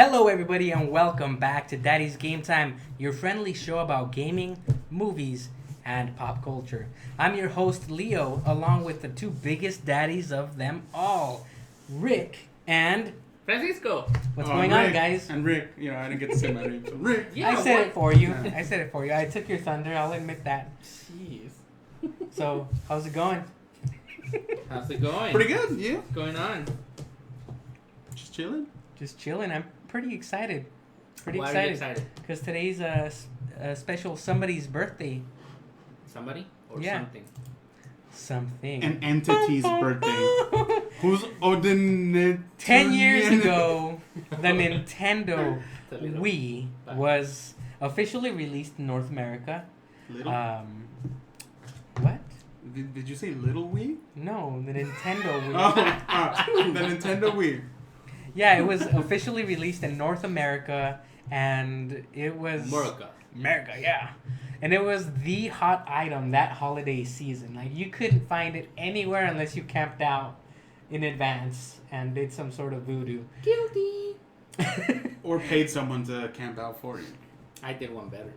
Hello, everybody, and welcome back to Daddy's Game Time, your friendly show about gaming, movies, and pop culture. I'm your host, Leo, along with the two biggest daddies of them all, Rick and Francisco. What's going on, Rick. guys? And Rick, I didn't get to say my name. So Rick. Yeah, I said what? it for you. I took your thunder. I'll admit that. Jeez. So, how's it going? How's it going? Pretty good, yeah. What's going on? Just chilling. Just chilling. I'm pretty excited. Why are you excited? Because today's a special somebody's birthday. Somebody or Yeah. something? Something. An entity's birthday. Who's Odin? 10 years ago, the Nintendo It's a little Wii back. was officially released in North America. Little? What? Did you say Little Wii? No, the Nintendo Wii. The Nintendo Wii. Yeah, it was officially released in North America, and it was... America, yeah. And it was the hot item that holiday season. Like, you couldn't find it anywhere unless you camped out in advance and did some sort of voodoo. Guilty. Or paid someone to camp out for you. I did one better.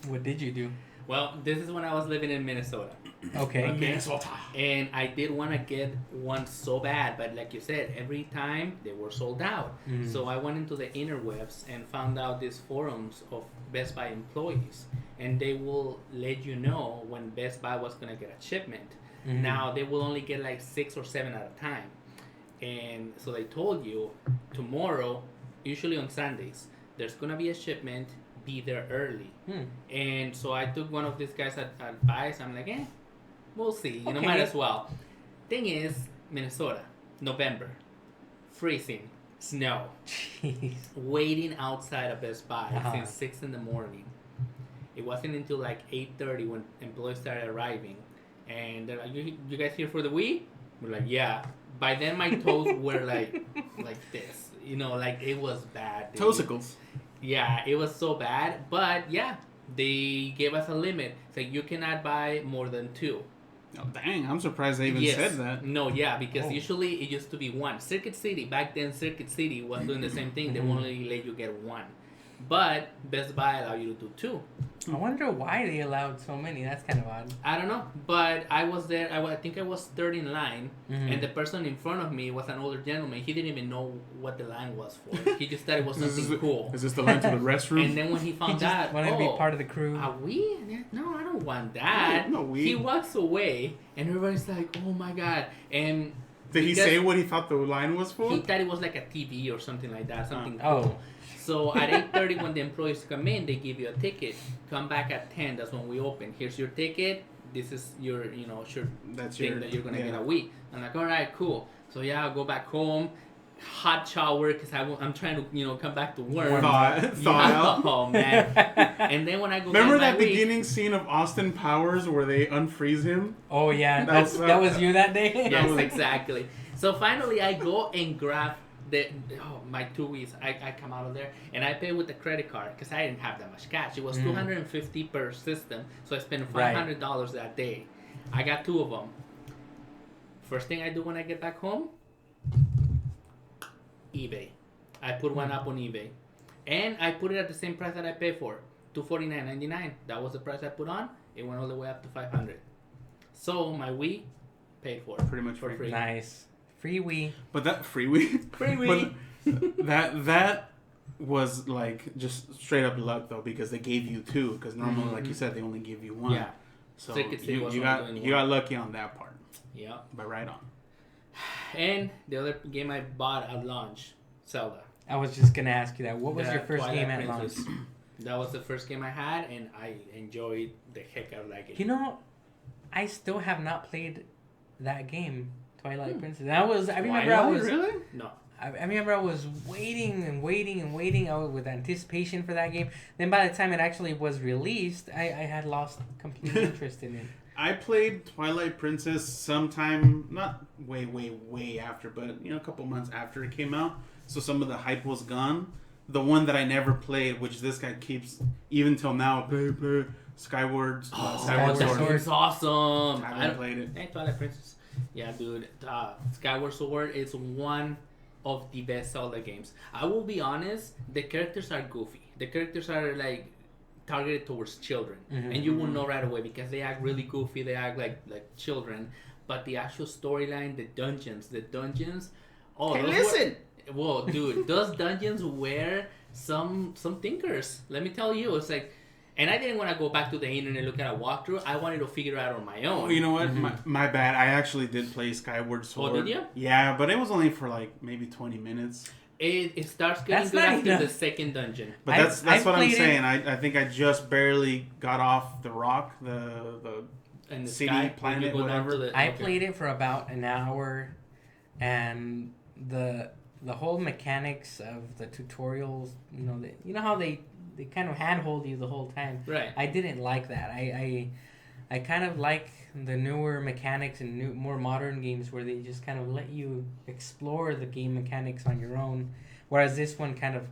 What did you do? Well, this is when I was living in Minnesota. Okay. Minnesota. And I did want to get one so bad, but like you said, every time they were sold out. Mm. So I went into the interwebs and found out these forums of Best Buy employees, and they will let you know when Best Buy was going to get a shipment. Mhm. Now, they will only get like 6 or 7 at a time. And so they told you, tomorrow, usually on Sundays, there's going to be a shipment, be there early. And so I took one of these guys' advice. I'm like, we'll see. You know, Okay. might as well. Thing is, Minnesota, November, freezing, snow, Jeez. waiting outside of Best Buy Uh-huh. since 6 in the morning. It wasn't until like 8:30 when employees started arriving. And they're like, you guys here for the Wii? We're like, yeah. By then my toes were like this. You know, like it was bad. dude. Toesicles. Yeah, it was so bad. But yeah, they gave us a limit. So you cannot buy more than 2. Oh, dang, I'm surprised they even Yes. said that. No, yeah, because Oh. usually it used to be 1. Circuit City, back then Circuit City was doing the same thing. They Mhm. won't only let you get 1. But Best Buy allow you to do 2. I wonder why they allowed so many. That's kind of odd. I don't know, but I was there. I think I was third in line, Mhm. and the person in front of me was an older gentleman. He didn't even know what the line was for. He just thought it was something cool. Is this the line to the restroom? And then when he He found just out, wanted to be part of the crew. a Wii? No, I don't want that. No Wii. He walks away, and everybody's like, "Oh my god!" And Did he because say what he thought the line was for? he thought it was like a TV or something like that, something Oh. cool. So at 8:30, when the employees come in, they give you a ticket. Come back at 10. That's when we open. Here's your ticket. This is your, sure That's thing your... that you're gonna yeah. get a Wii. I'm like, all right, cool. So yeah, I'll go back home, hot shower, because I'm trying to, come back to work. Thaw out. Oh man. And then when I go Remember get my that Wii, beginning scene of Austin Powers where they unfreeze him? Oh, yeah. That That was- was you that day? Yes, exactly. So finally, I go and grab my 2 Wii's. I come out of there and I pay with the credit card because I didn't have that much cash. It was $250 per system, so I spent $500 that day. I got 2 of them. First thing I do when I get back home, eBay. I put one up on eBay, and I put it at the same price that I paid for, $249.99. That was the price I put on. It went all the way up to $500. So my Wii paid for Pretty much for free. free. Nice. Free Wii. But that free Wii? Free Wii. But that was like just straight up luck though, because they gave you 2. Because normally, like you said, they only give you 1. Yeah. So Circuit City you was only got doing you one. got lucky on that part. Yeah. But right on. And the other game I bought at launch, Zelda. I was just going to ask you that. What was The your first Twilight game at launch? Princess. That was the first game I had, and I enjoyed the heck out of that game. You know, I still have not played that game, Twilight Princess. I remember I was... really? No. I remember I was waiting and waiting and waiting with anticipation for that game. Then by the time it actually was released, I had lost complete interest in it. I played Twilight Princess sometime, not way after, but a couple months after it came out. So some of the hype was gone. The one that I never played, which this guy keeps even till now, play Skyward Skyward Sword. Sword. It's awesome. I haven't played it. Hey, Twilight Princess. Yeah, dude. Skyward Sword is one of the best Zelda games. I will be honest, the characters are goofy. The characters are like targeted towards children, and you will know right away because they act really goofy. They act like children, but the actual storyline, the dungeons. Oh, hey, listen. Whoa, dude, those dungeons were some thinkers. Let me tell you, it's like. And I didn't want to go back to the internet and look at a walkthrough. I wanted to figure it out on my own. Oh, you know what? My bad. I actually did play Skyward Sword. Oh, did you? Yeah, but it was only for like maybe 20 minutes. It starts getting good after the second dungeon. But that's what I'm saying. I think I just barely got off the rock, the city, sky, planet, whatever. I played it for about an hour, and the whole mechanics of the tutorials, you know how they kind of handhold you the whole time. Right. I didn't like that. I kind of like the newer mechanics and more modern games where they just kind of let you explore the game mechanics on your own, whereas this one kind of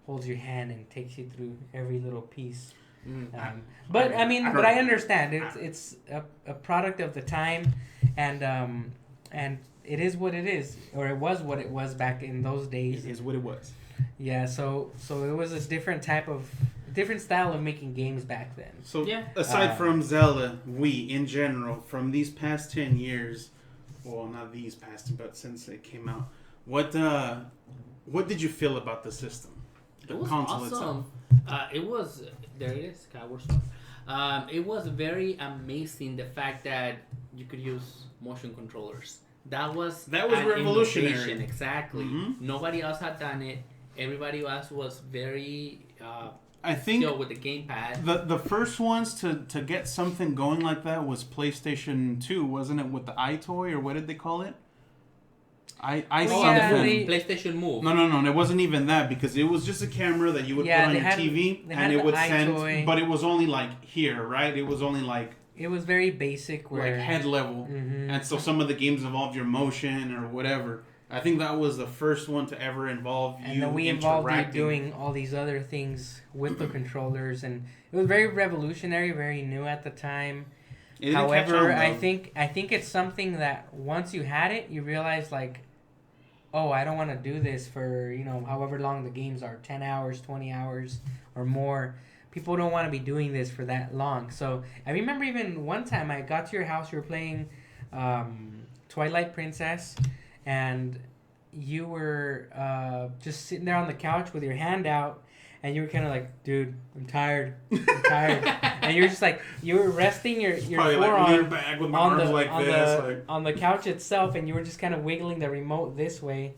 holds your hand and takes you through every little piece. But I understand it's a product of the time, and it is what it is, or it was what it was back in those days. It is what it was. Yeah, so it was a different style of making games back then. So aside from Zelda, in general, from these past 10 years, well, not these past, but since it came out, what did you feel about the system? The console itself. It was there. It is Skyward Sword. It was very amazing the fact that you could use motion controllers. That was revolutionary. Innovation, exactly. Nobody else had done it. Everybody else was very I think with the gamepad. The first ones to get something going like that was PlayStation 2, wasn't it? With the iToy, or what did they call it? PlayStation Move. No. It wasn't even that, because it was just a camera that you would put on your TV, and it would send. But it was only like here, right? It was only like. It was very basic, like head level, and so some of the games involved your motion or whatever. I think that was the first one to ever involve you. And then we involved you doing all these other things with the controllers, and it was very revolutionary, very new at the time. However, I think it's something that once you had it, you realize like, oh, I don't want to do this for however long the games are, 10 hours, 20 hours, or more. People don't want to be doing this for that long. So I remember even one time I got to your house, you were playing Twilight Princess, and you were just sitting there on the couch with your hand out, and you were kind of like, dude, I'm tired. And you're just like, you were resting your forearm back with my arms on the couch itself, and you were just kind of wiggling the remote this way.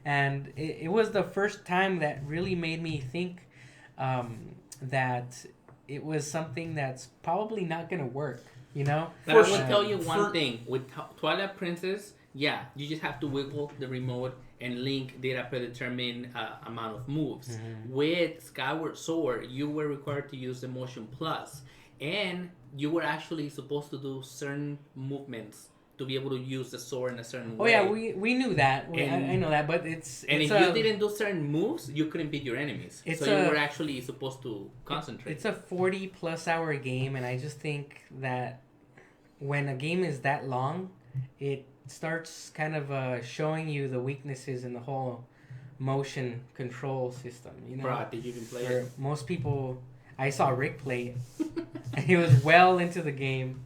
And it was the first time that really made me think that it was something that's probably not going to work, But I will tell you one thing. With Twilight Princess, you just have to wiggle the remote, and Link did a predetermined amount of moves. With Skyward Sword, you were required to use the Motion Plus, and you were actually supposed to do certain movements to be able to use the sword in a certain way. Oh yeah, we knew that. I know that, but if you didn't do certain moves, you couldn't beat your enemies. So you were actually supposed to concentrate. It's a 40+ hour game, and I just think that when a game is that long, it starts kind of showing you the weaknesses in the whole motion control system. Bro, did you even play it? Most people, I saw Rick play it, and he was well into the game.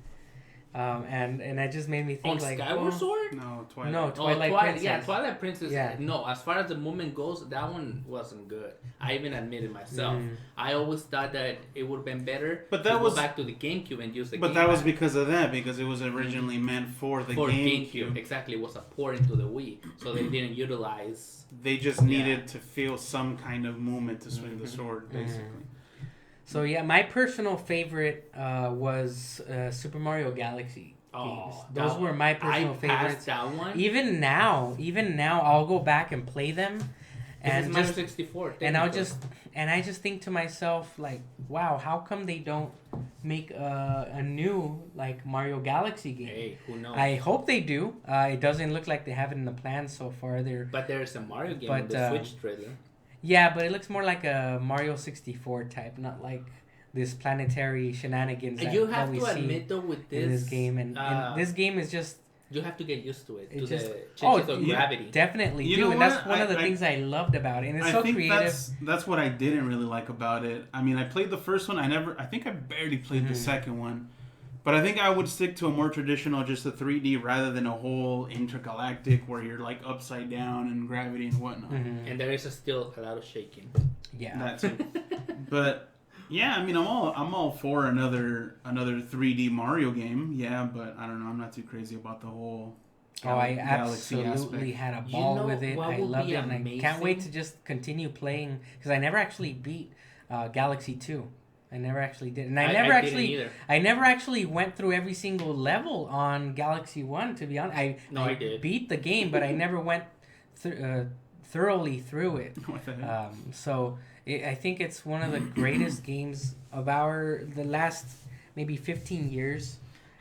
And it just made me think Skyward Sword? No, Twilight. No, Twilight Princess. Yeah, Twilight Princess. Yeah. No, as far as the movement goes, that one wasn't good. I even admitted myself. I always thought that it would have been better to go back to the GameCube and use the But that was because of that, because it was originally meant for the GameCube. Exactly. It was a port into the Wii, so they didn't utilize... They just needed to feel some kind of movement to swing the sword, basically. So yeah, my personal favorite was Super Mario Galaxy games. Those were my personal favorites. That one. Even now, I'll go back and play them. And Mario 64. And I just think to myself like, wow, how come they don't make a new like Mario Galaxy game? Hey, who knows? I hope they do. It doesn't look like they have it in the plans so far. But there's a Mario game in the Switch trailer. Yeah, but it looks more like a Mario 64 type, not like this planetary shenanigans that we see admit though with this in this game. And this game is just You have to get used to it. To just, the changes of gravity. Definitely You do, know and what? that's one of the things I loved about it. And it's so think creative. That's what I didn't really like about it. I mean, I played the first one. I think I barely played the second one. But I think I would stick to a more traditional, just a 3D rather than a whole intergalactic where you're like upside down and gravity and whatnot. And there is still a lot of shaking. Yeah. That too. But yeah, I mean, I'm all for another 3D Mario game. Yeah, but I don't know. I'm not too crazy about the whole. I Galaxy absolutely aspect. had a ball with it. I loved it, and I can't wait to amazing? just continue playing because I never actually beat Galaxy 2. I never actually did, and I never actually went through every single level on Galaxy 1. To be honest, I did. beat the game, but I never went thoroughly through it. So I think it's one of the greatest games of the last maybe 15 years.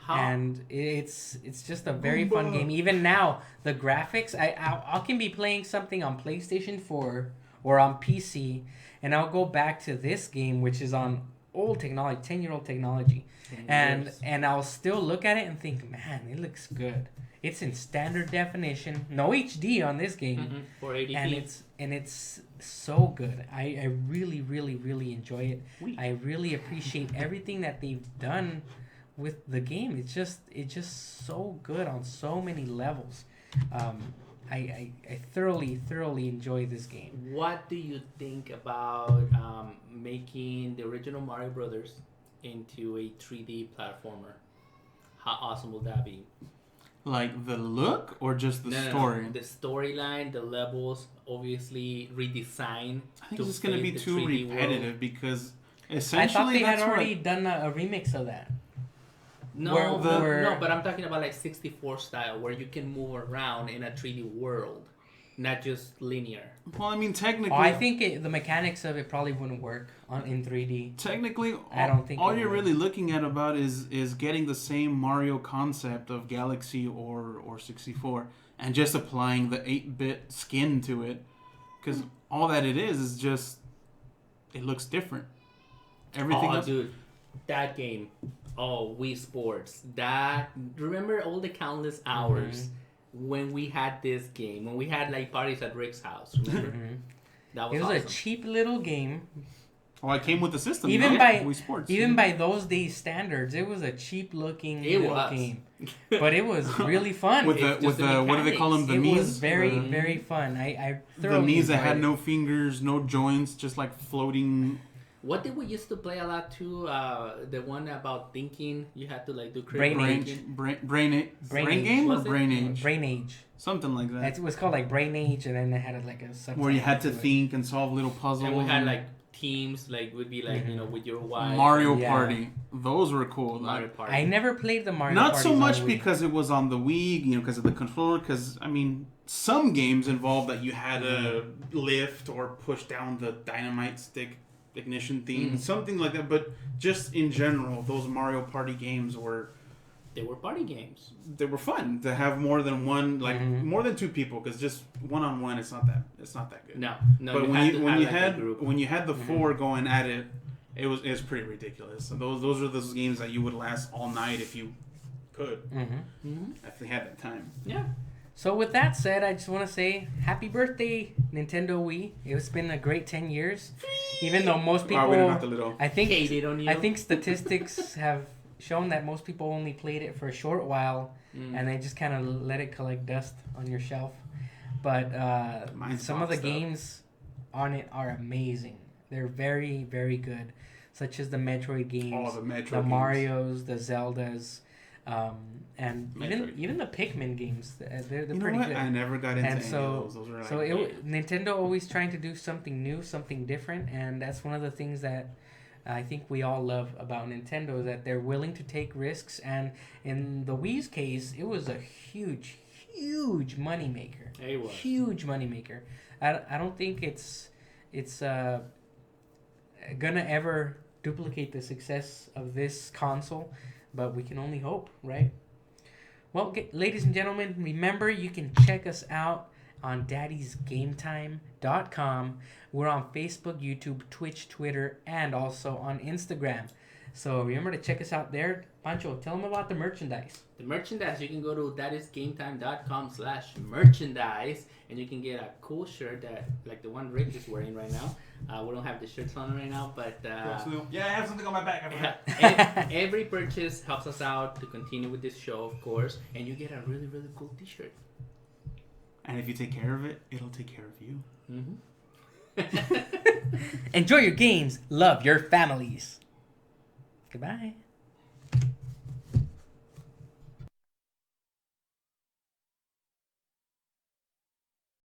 And it's just a very fun game. Even now, the graphics, I can be playing something on PlayStation 4 or on PC, and I'll go back to this game, which is on old technology, 10-year-old technology, and I'll still look at it and think, man, it looks good. It's in standard definition, no HD on this game, 480p, and it's so good. I really, really, really enjoy it. I really appreciate everything that they've done with the game. It's just so good on so many levels. I thoroughly enjoy this game. What do you think about making the original Mario Brothers into a 3D platformer? How awesome will that be? Like the look or just the story? The storyline, the levels, obviously redesign. I think it's just going to be too repetitive because essentially I thought they had already done a remix of that. No, but I'm talking about like 64 style where you can move around in a 3D world, not just linear. Well, I mean, technically, I think the mechanics of it probably wouldn't work in 3D. Technically, I don't think all you're really looking at about is getting the same Mario concept of Galaxy or 64 and just applying the 8-bit skin to it, because all that it is just it looks different. Everything else, dude, that game. Oh, Wii Sports. Remember all the countless hours when we had this game, when we had like parties at Rick's house, remember? That was It was awesome. a cheap little game. Oh, it came with the system. Even Wii Sports. by those days standards, it was a cheap looking little game. But it was really fun. with the what do they call them? The it knees. was very fun. I the thoroughly knees that enjoyed had it. no fingers, no joints, just like floating. What did we used to play a lot too? The one about thinking. You had to like do Brain Brain game or Brain Age? Brain Age. Something like that. It was called like Brain Age, and then it had like a subtitle where you had to think and solve little puzzles. And we had like teams, like would be like with your wife. Mario Party. Those were cool. Mario Party. I never played the Mario. Not so much on Wii. because it was on the Wii, because of the controller. Because I mean, some games involved that you had to lift or push down the dynamite stick ignition theme, something like that. But just in general, those Mario Party games were party games. They were fun to have more than one, like more than two people, because just one-on-one, it's not that good. No. But when you had the four going at it, it was pretty ridiculous. So those are those games that you would last all night if you could, if they had that time. Yeah. So with that said, I just want to say happy birthday, Nintendo Wii. It's been a great 10 years. Even though most people, I think statistics have shown that most people only played it for a short while, and they just kind of let it collect dust on your shelf. But some of the games on it are amazing. They're very, very good, such as the Metroid games, the Marios, the Zeldas. And even the Pikmin games, they're pretty good. I never got into any of those. Those were Nintendo always trying to do something new, something different, and that's one of the things that I think we all love about Nintendo, is that they're willing to take risks. And in the Wii's case, it was a huge moneymaker. It was huge moneymaker. I don't think it's gonna ever duplicate the success of this console. But we can only hope, right? Well, ladies and gentlemen, remember you can check us out on daddysgametime.com. We're on Facebook, YouTube, Twitch, Twitter, and also on Instagram. So remember to check us out there. Pancho, tell them about the merchandise. The merchandise, you can go to thatisgametime.com/merchandise and you can get a cool shirt that, like the one Rick is wearing right now. We don't have the shirts on right now, but yeah, I have something on my back. every purchase helps us out to continue with this show, of course, and you get a really, really cool t-shirt. And if you take care of it, it'll take care of you. Enjoy your games. Love your families. Goodbye.